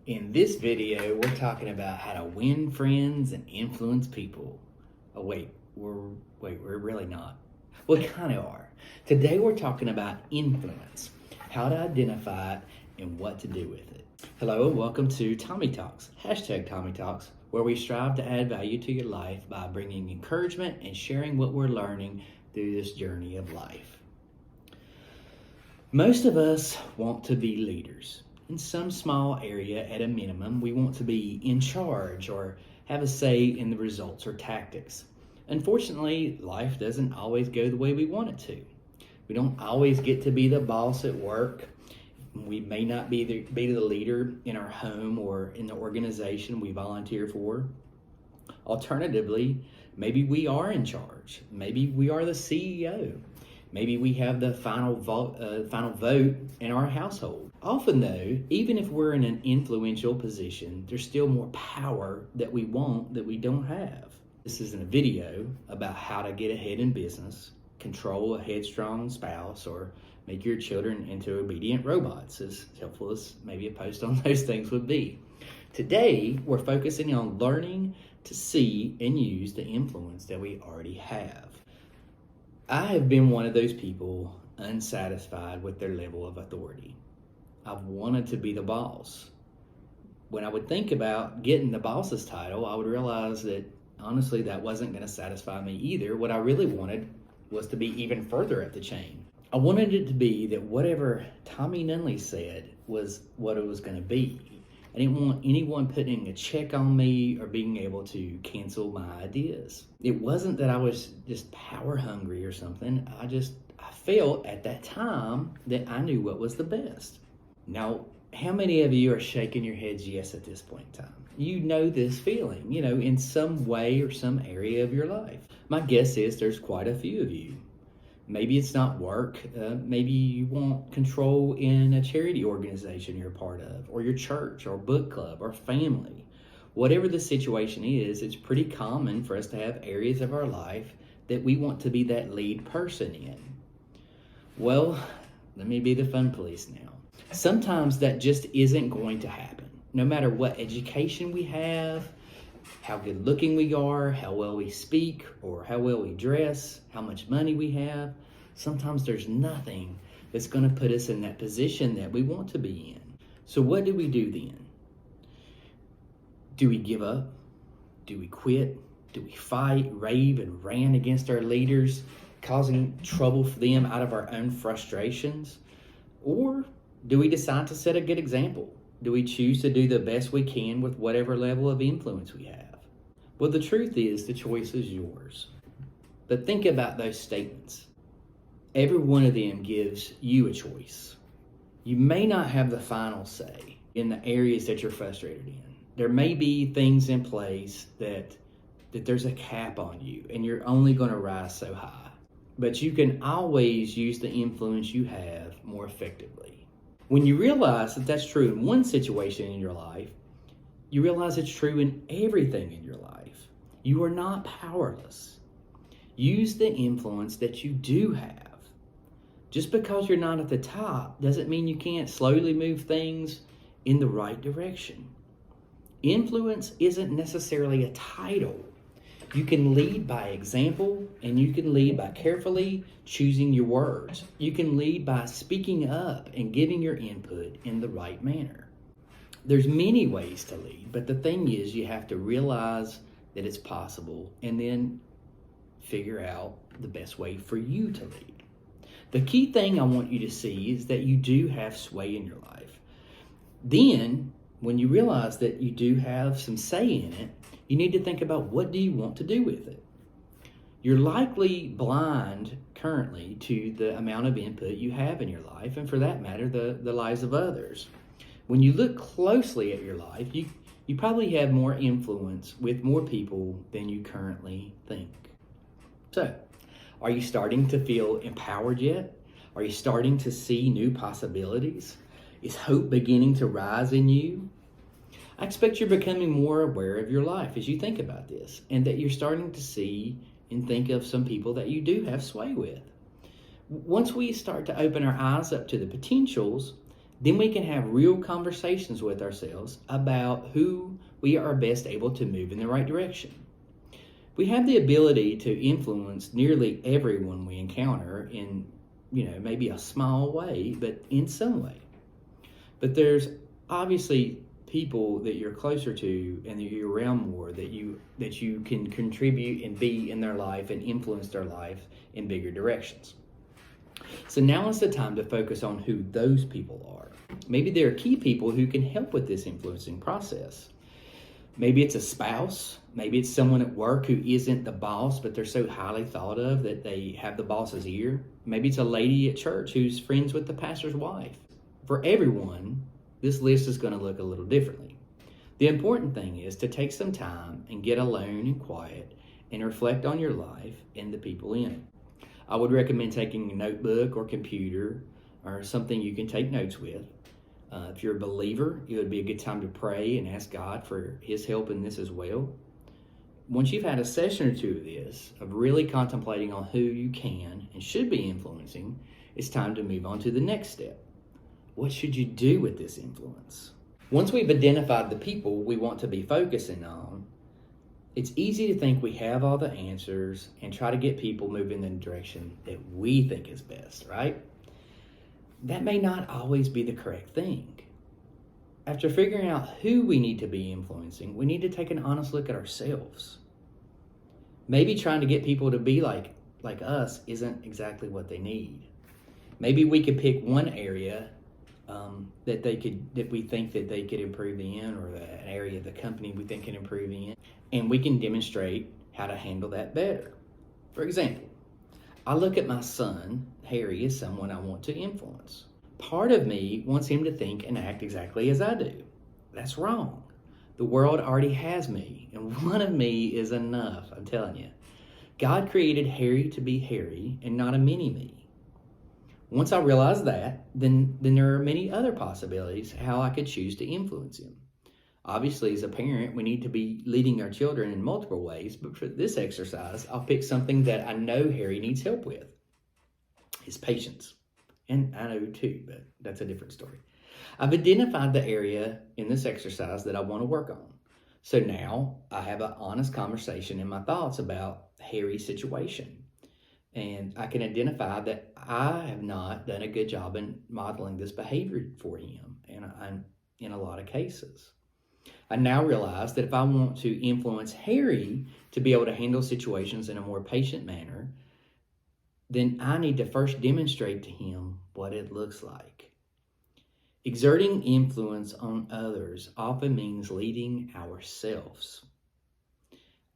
In this video, we're talking about how to win friends and influence people. Oh, we're really not. We kind of are. Today, we're talking about influence, how to identify it and what to do with it. Hello, and welcome to Tommy Talks, #Tommy Talks, where we strive to add value to your life by bringing encouragement and sharing what we're learning through this journey of life. Most of us want to be leaders. In some small area, at a minimum, we want to be in charge or have a say in the results or tactics. Unfortunately, life doesn't always go the way we want it to. We don't always get to be the boss at work. We may not be the leader in our home or in the organization we volunteer for. Alternatively, maybe we are in charge. Maybe we are the CEO. Maybe we have the final vote in our household. Often though, even if we're in an influential position, there's still more power that we want that we don't have. This isn't a video about how to get ahead in business, control a headstrong spouse, or make your children into obedient robots, as helpful as maybe a post on those things would be. Today, we're focusing on learning to see and use the influence that we already have. I have been one of those people unsatisfied with their level of authority. I've wanted to be the boss. When I would think about getting the boss's title, I would realize that honestly that wasn't going to satisfy me either. What I really wanted was to be even further up the chain. I wanted it to be that whatever Tommy Nunley said was what it was going to be. I didn't want anyone putting a check on me or being able to cancel my ideas. It wasn't that I was just power hungry or something. I felt at that time that I knew what was the best. Now, how many of you are shaking your heads yes at this point in time? You know this feeling, in some way or some area of your life. My guess is there's quite a few of you. Maybe it's not work. Maybe you want control in a charity organization you're a part of, or your church, or book club, or family. Whatever the situation is, it's pretty common for us to have areas of our life that we want to be that lead person in. Well, let me be the fun police now. Sometimes that just isn't going to happen. No matter what education we have, how good looking we are, how well we speak, or how well we dress, how much money we have, sometimes there's nothing that's going to put us in that position that we want to be in. So what do we do then? Do we give up? Do we quit? Do we fight, rave, and rant against our leaders, causing trouble for them out of our own frustrations? Or do we decide to set a good example? Do we choose to do the best we can with whatever level of influence we have? Well, the truth is the choice is yours. But think about those statements. Every one of them gives you a choice. You may not have the final say in the areas that you're frustrated in. There may be things in place that there's a cap on you and you're only going to rise so high. But you can always use the influence you have more effectively. When you realize that that's true in one situation in your life, you realize it's true in everything in your life. You are not powerless. Use the influence that you do have. Just because you're not at the top doesn't mean you can't slowly move things in the right direction. Influence isn't necessarily a title. You can lead by example, and you can lead by carefully choosing your words. You can lead by speaking up and giving your input in the right manner. There's many ways to lead, but the thing is you have to realize that it's possible and then figure out the best way for you to lead. The key thing I want you to see is that you do have sway in your life. Then, when you realize that you do have some say in it, you need to think about what do you want to do with it. You're likely blind currently to the amount of input you have in your life, and for that matter, the lives of others. When you look closely at your life, you probably have more influence with more people than you currently think. So, are you starting to feel empowered yet? Are you starting to see new possibilities? Is hope beginning to rise in you? I expect you're becoming more aware of your life as you think about this, and that you're starting to see and think of some people that you do have sway with. Once we start to open our eyes up to the potentials, Then we can have real conversations with ourselves about who we are best able to move in the right direction. We have the ability to influence nearly everyone we encounter in, maybe a small way, but in some way. But there's obviously people that you're closer to and that you're around more that you can contribute and be in their life and influence their life in bigger directions. So now is the time to focus on who those people are. Maybe there are key people who can help with this influencing process. Maybe it's a spouse. Maybe it's someone at work who isn't the boss, but they're so highly thought of that they have the boss's ear. Maybe it's a lady at church who's friends with the pastor's wife. For everyone, this list is going to look a little differently. The important thing is to take some time and get alone and quiet and reflect on your life and the people in it. I would recommend taking a notebook or computer or something you can take notes with. If you're a believer, it would be a good time to pray and ask God for His help in this as well. Once you've had a session or two of this, of really contemplating on who you can and should be influencing, it's time to move on to the next step. What should you do with this influence? Once we've identified the people we want to be focusing on, it's easy to think we have all the answers and try to get people moving in the direction that we think is best, right? That may not always be the correct thing. After figuring out who we need to be influencing, we need to take an honest look at ourselves. Maybe trying to get people to be like us isn't exactly what they need. Maybe we could pick one area that we think that they could improve in, or an area of the company we think can improve in, and we can demonstrate how to handle that better. For example, I look at my son, Harry, as someone I want to influence. Part of me wants him to think and act exactly as I do. That's wrong. The world already has me, and one of me is enough, I'm telling you. God created Harry to be Harry and not a mini-me. Once I realized that, then there are many other possibilities how I could choose to influence him. Obviously, as a parent, we need to be leading our children in multiple ways, but for this exercise, I'll pick something that I know Harry needs help with: his patience. And I know too, but that's a different story. I've identified the area in this exercise that I want to work on. So now I have an honest conversation in my thoughts about Harry's situation. And I can identify that I have not done a good job in modeling this behavior for him, and I'm in a lot of cases. I now realize that if I want to influence Harry to be able to handle situations in a more patient manner, then I need to first demonstrate to him what it looks like. Exerting influence on others often means leading ourselves.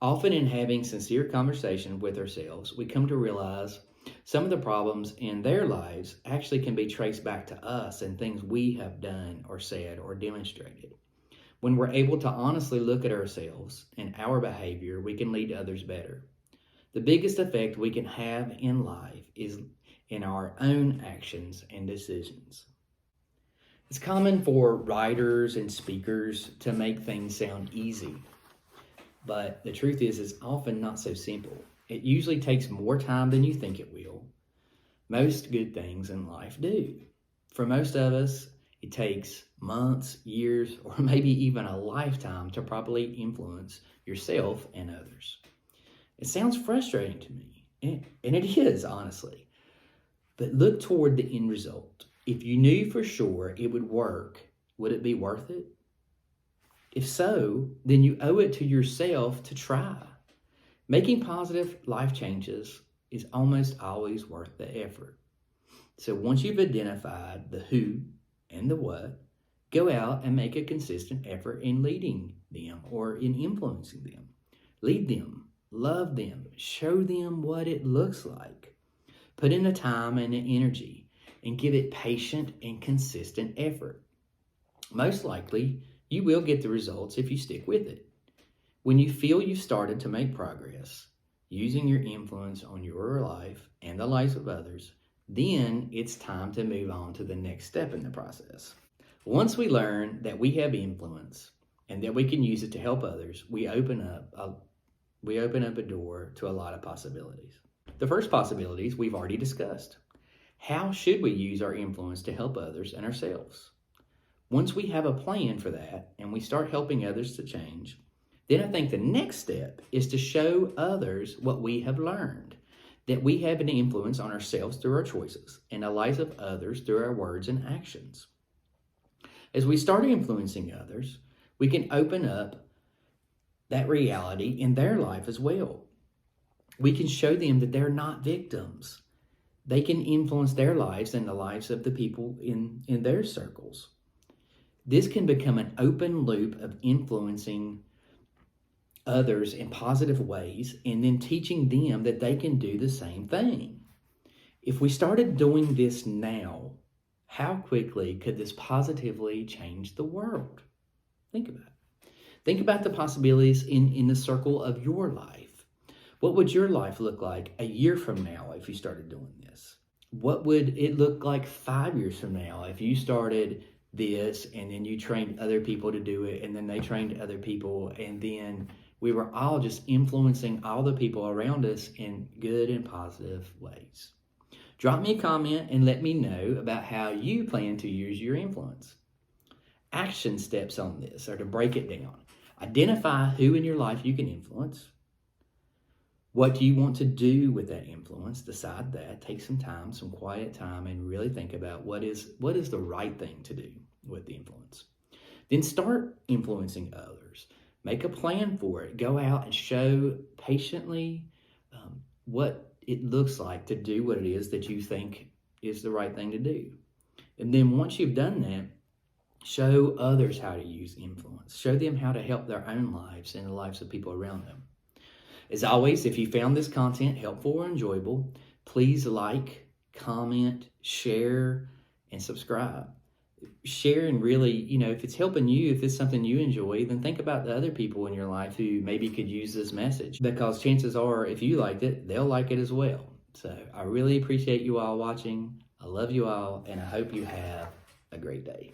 Often in having sincere conversation with ourselves, we come to realize some of the problems in their lives actually can be traced back to us and things we have done or said or demonstrated. When we're able to honestly look at ourselves and our behavior, we can lead others better. The biggest effect we can have in life is in our own actions and decisions. It's common for writers and speakers to make things sound easy. But the truth is, it's often not so simple. It usually takes more time than you think it will. Most good things in life do. For most of us, it takes months, years, or maybe even a lifetime to properly influence yourself and others. It sounds frustrating to me, and it is, honestly. But look toward the end result. If you knew for sure it would work, would it be worth it? If so, then you owe it to yourself to try. Making positive life changes is almost always worth the effort. So once you've identified the who and the what, go out and make a consistent effort in leading them or in influencing them. Lead them, love them, show them what it looks like. Put in the time and the energy and give it patient and consistent effort. Most likely, you will get the results if you stick with it. When you feel you've started to make progress, using your influence on your life and the lives of others, then it's time to move on to the next step in the process. Once we learn that we have influence and that we can use it to help others, we open up a door to a lot of possibilities. The first possibilities we've already discussed. How should we use our influence to help others and ourselves? Once we have a plan for that and we start helping others to change, then I think the next step is to show others what we have learned, that we have an influence on ourselves through our choices and the lives of others through our words and actions. As we start influencing others, we can open up that reality in their life as well. We can show them that they're not victims. They can influence their lives and the lives of the people in their circles. This can become an open loop of influencing others in positive ways and then teaching them that they can do the same thing. If we started doing this now, how quickly could this positively change the world? Think about it. Think about the possibilities in the circle of your life. What would your life look like a year from now if you started doing this? What would it look like 5 years from now if you started this and then you trained other people to do it and then they trained other people and then we were all just influencing all the people around us in good and positive ways? Drop me a comment and let me know about how you plan to use your influence. Action steps on this are to break it down. Identify who in your life you can influence. What do you want to do with that influence? Decide that. Take some time, some quiet time, and really think about what is the right thing to do with the influence. Then start influencing others. Make a plan for it. Go out and show patiently what it looks like to do what it is that you think is the right thing to do. And then once you've done that, show others how to use influence. Show them how to help their own lives and the lives of people around them. As always, if you found this content helpful or enjoyable, please like, comment, share, and subscribe. Share and really, if it's helping you, if it's something you enjoy, then think about the other people in your life who maybe could use this message, because chances are if you liked it, they'll like it as well. So I really appreciate you all watching. I love you all, and I hope you have a great day.